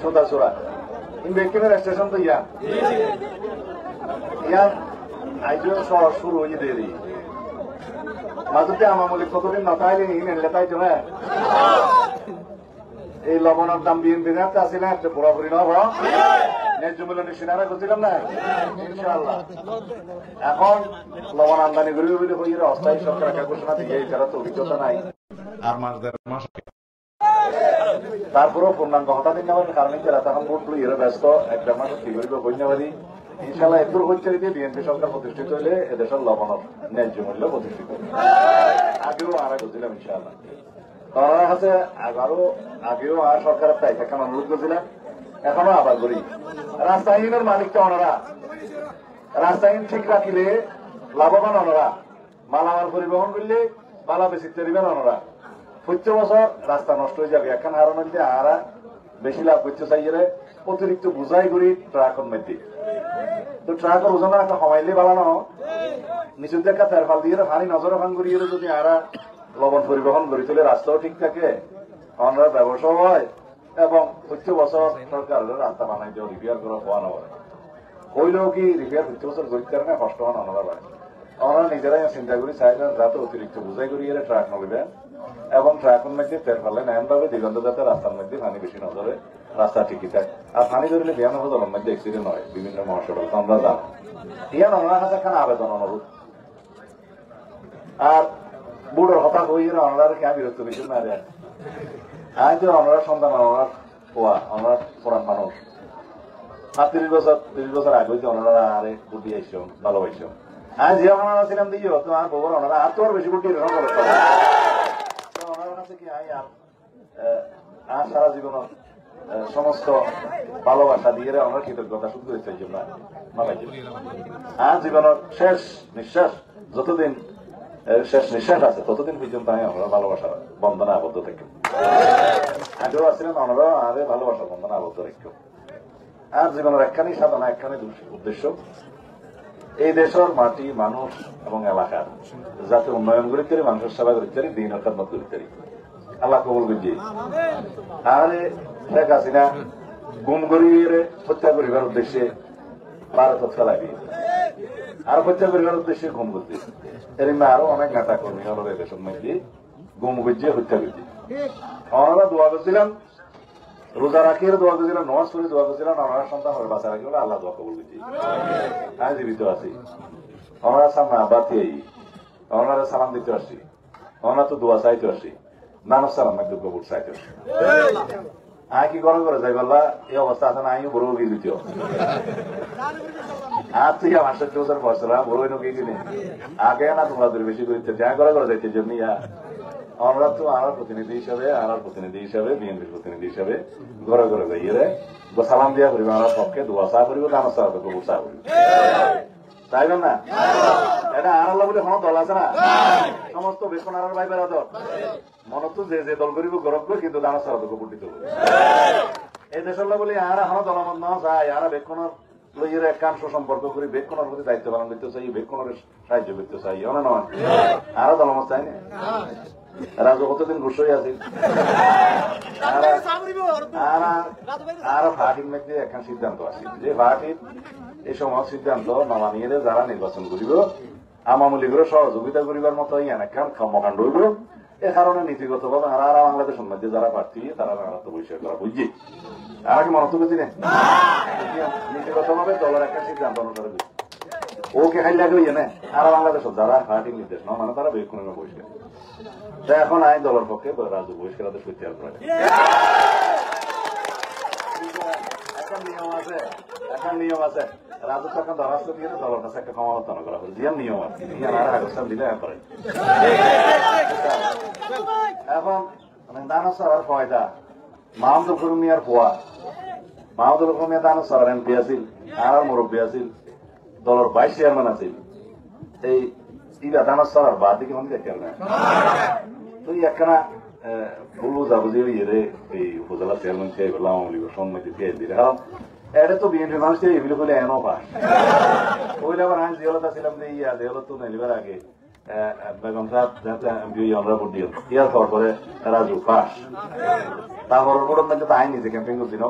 সুতা সুরা ইনভেক্টিভের স্টেশন তো ইয়ার আইজো শহর শুরু হয়ে দেরি মাজতে আমামলি কতদিন নতাইলে নেলে তাই জন্য এই লবণের দাম বিএনপি নেতা আছে না একটা পুরোপুরি নব ন্যায্য মূল্য নিশ্চিনারা করছিলাম না ইনশাআল্লাহ এখন লবণ আমদানি করিবে বলে হয়ে অস্থায়ী সরকার একটা ঘোষণা দিয়ে যারা তো অভিজ্ঞতা নাই আর মাস দেড় মাস তারপরেও পূর্ণাঙ্গ হঠাৎ নেওয়ার কারণে যারা তখন ভোট লইয়ে ব্যস্ত একটা মাস কি করিব কন্যাবাদী ইনশাল্লাহ এত হচ্ছে বিএনপি সরকার প্রতিষ্ঠিত হইলে এদেশের লবণ ন্যায্য মূল্য প্রতিষ্ঠিত আগেও আমরা বুঝছিলাম ইনশাআল্লাহ তারা কাছে আগেও আর সরকারের তাই এখন অনুরোধ করছিলাম এখনো আবার করি রাস্তাহীনের মালিকটা ওনারা রাস্তাহীন ঠিক রাখিলে লাভবান ওনারা মালামাল পরিবহন করলে মালা বেশি তরিবেন ওনারা 25 বছর রাস্তা নষ্ট হয়ে যাবে এখন হারণ হইতে আরা বেশি লাভ করতে চাইলে অতিরিক্ত বুঝাই করি ট্রাকের মধ্যে তো ট্রাকের ওজন একটা কমাইলে বাড়ানো নিচুর দেখা তেরফাল দিয়ে ভারী নজর ভাঙ করিয়ে যদি আরা লবণ পরিবহন গড়ি তুলে রাস্তাও ঠিক থাকে আমরা ব্যবসা হয় এবং 25 বছর সরকারের রাস্তা বানাই দেওয়া রিপেয়ার করা হওয়া হয় হইলেও কি রিপেয়ার 25 বছর গরিব কারণে কষ্ট হন আমরা পাই আমরা নিজেরাই চিন্তা করি চাইলেন যাতে অতিরিক্ত বুঝাই করিয়ে ট্রাক নলিবেন এবং ট্রাকের মধ্যে তেল ফেলে নেন ভাবে দিগন্ত যাতে রাস্তার মধ্যে পানি বেশি নজরে রাস্তা ঠিকই থাকে আর পানি ধরলে বিয়ান জলের মধ্যে অ্যাক্সিডেন্ট হয় বিভিন্ন মহাসড়ক আমরা জানো ইয়ান ওনার কাছে একখানে আবেদন অনুরোধ আর বুড়োর হতাশ হয়ে ওনার কে বিরক্ত বেশি না রে আজ ওনার সন্তান ওনার পোয়া ওনার পুরান মানুষ আর 30 বছর আগে হয়েছে ওনারা আরে বুটি আইস ভালোবাইস আজ যে ওনারা ছিলাম দিও তোমার বউর ওনারা আর তোর বেশি বুটি ওনার কাছে কি আর সারা জীবন সমস্ত ভালোবাসা দিয়ে আমরা কৃতজ্ঞতা শুধু হয়েছে আর জীবনের শেষ নিঃশ্বাস যতদিন শেষ নিঃশ্বাস আছে ততদিন পর্যন্ত আমি আমরা ভালোবাসার বন্ধনে আবদ্ধ থাকি আগেও আসছিলেন ওনারা আরে ভালোবাসার বন্ধনে আবদ্ধ রাখব আর জীবনের একখানি সাধনা একখানি উদ্দেশ্য এই দেশের মাটি মানুষ এবং এলাকার যাতে উন্নয়ন করতে পারি মানুষের সেবা করতে পারি দিন খেদমত করতে পারি আল্লাহ কবুল করছি আরে শেখ হাসিনা গুম করিয়ে হত্যা করিবার উদ্দেশ্যে ভারত ফেলাই আর হত্যা করিবার উদ্দেশ্যে গুম করতে এর আরো অনেক নেতা কর্মী হল দেশের মধ্যে গুম গুজিয়ে হত্যা করছি আমরা দোয়া করছিলাম রোজা রাখিয়ে দোয়া করছিলাম নমাজ পড়ে দোয়া করছিলাম আমরা সন্তান হবে বাঁচা রাখি আল্লাহ দোয়া কবুল করছি আমি জীবিত আছি আমরা সামনে বাতি আমরা সালাম দিতে আসছি আমরা তো দোয়া চাইতে আসছি নানব সালাম দুঃখ কবুল চাইতে আসছি আয় কি করে যাই বললা এই অবস্থা আছে না আমিও বড় গিয়ে দিত আর তুই আমার 60 বছর বছর বড় নকি কিনে আগে না তোমরা বেশি করতে যা করে যাইতে জন্য আমরা তো আমার প্রতিনিধি হিসাবে বিএনপির প্রতিনিধি হিসাবে ঘরে ঘরে যাইয়ে সালাম দিয়া করিব আমার পক্ষে দোয়া চা করিব দানা চা কবুল চা করিব চাইবেন না এটা আর বলে কোনো দল আছে না সমস্ত বেকন আর ভাই বেড়া দল মনত যে দল করিব গরব করে কিন্তু দানা চা কবুল দিতে হবে এই দেশের বলে আর এখন দলমত না যায় আর বেকনের লইয়ের একাংশ সম্পর্ক করি বেকনের প্রতি দায়িত্ব পালন করতে চাই বেকনের সাহায্য করতে চাই অনেক নয় আরো দলমত চাই না রাজু কতদিন ঘুষই আছে আর পার্টির মধ্যে এখন সিদ্ধান্ত আছে যে পার্টির এই সময় সিদ্ধান্ত নামা নিয়ে যারা নির্বাচন করিব আওয়ামী লীগের সহযোগিতা করিবার মতো এখন কর্মকাণ্ড হইব এ কারণে নীতিগত ভাবে আর বাংলাদেশের মধ্যে যারা প্রার্থী তারা বিষয় করা বুঝছি আর কি মনত বুঝি না নীতিগত ভাবে দলের একটা সিদ্ধান্ত অনুসারে ওকে খাই লাগবে না আর বাংলাদেশের যারা পার্টির নির্দেশ না মানে তারা বেকুন বসে এখন আইন দলের পক্ষে রাজু বহিষ্কার করতে হবে এখন নিয়ম আছে রাজু সরকার দরাস্ত দিয়ে দলের কাছে একটা ক্ষমতা করা হবে যে নিয়ম আছে আগস্টান দিলে করে এখন দানা সরার ফয়দা মাহমুদুল করিম মিয়ার পোয়া মাহমুদুল করিম মিয়া দানা সরার এমপি আছিল আর মুরব্বী আছিল দলের ভাইস চেয়ারম্যান আছিল এই ইরা দানা সরার বাদ দিকে মনে দেখে না তো একখানা ভুল বুঝাবুঝি ইয়ে এই উপজেলা চেয়ারম্যান চেয়ে বললাম আওয়ামী লীগের সম্মতি চেয়ে দিলে কারণ এটা তো বিএনপি মানুষ এগুলো বলে এনও পাস ওইলে আবার আমি জিহলতা ছিলাম যে দেহলত নেলিবার আগে বেগম সাহেব এমপি আমরা ভোট দিও ইয়ার পরে রাজু পাস তারপর ভোটের মধ্যে তো আইন নিছে ক্যাম্পিং করছি না